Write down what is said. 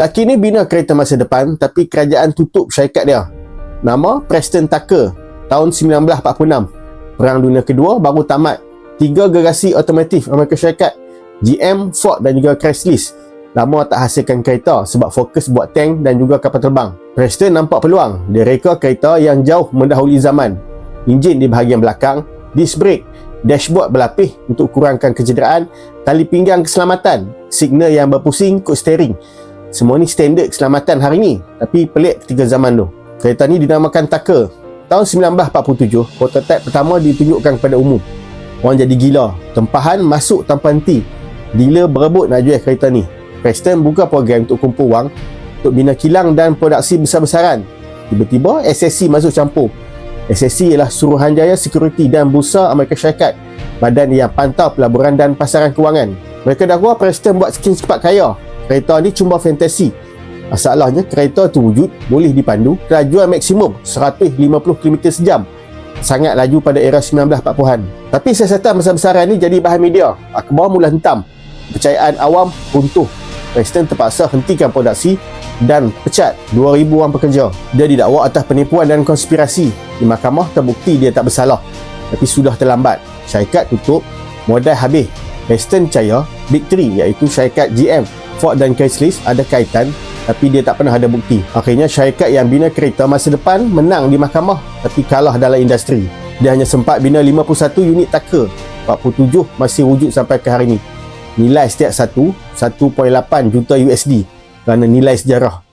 Lelaki ni bina kereta masa depan tapi kerajaan tutup syarikat dia. Nama Preston Tucker, tahun 1946. Perang Dunia Kedua baru tamat. 3 gerasi otomotif Amerika Syarikat, GM, Ford dan juga Chrysler, lama tak hasilkan kereta sebab fokus buat tank dan juga kapal terbang. Preston nampak peluang. Dia reka kereta yang jauh mendahului zaman. Enjin di bahagian belakang, disc brake, dashboard berlapis untuk kurangkan kecederaan, tali pinggang keselamatan, signal yang berpusing, kod steering. Semua ni standard keselamatan hari ni, tapi pelik ketika zaman tu. Kereta ni dinamakan Tucker. Tahun 1947, prototipe pertama ditunjukkan kepada umum. Orang jadi gila. Tempahan masuk tanpa henti. Dealer berebut nak jual kereta ni. Preston buka program untuk kumpul wang untuk bina kilang dan produksi besar-besaran. Tiba-tiba SSC masuk campur. SSC ialah Suruhanjaya Security dan Bursa Amerika Syarikat, badan yang pantau pelaburan dan pasaran kewangan. Mereka dakwa Preston buat skin cepat kaya. Kereta ni cuma fantasi. Masalahnya kereta tu wujud, boleh dipandu, kelajuan maksimum 150 km sejam. Sangat laju pada era 1940-an. Tapi siasatan besar-besaran ni jadi bahan media. Akhbar mula hentam. Kepercayaan awam runtuh. Preston terpaksa hentikan produksi dan pecat 2,000 orang pekerja. Dia didakwa atas penipuan dan konspirasi. Di mahkamah terbukti dia tak bersalah. Tapi sudah terlambat. Syarikat tutup, modal habis. Preston percaya Big Three iaitu syarikat GM, Ford dan Chrysler ada kaitan, tapi dia tak pernah ada bukti. Akhirnya syarikat yang bina kereta masa depan menang di mahkamah tapi kalah dalam industri. Dia hanya sempat bina 51 unit Tucker, 47 masih wujud sampai ke hari ini. Nilai setiap satu 1.8 juta USD kerana nilai sejarah.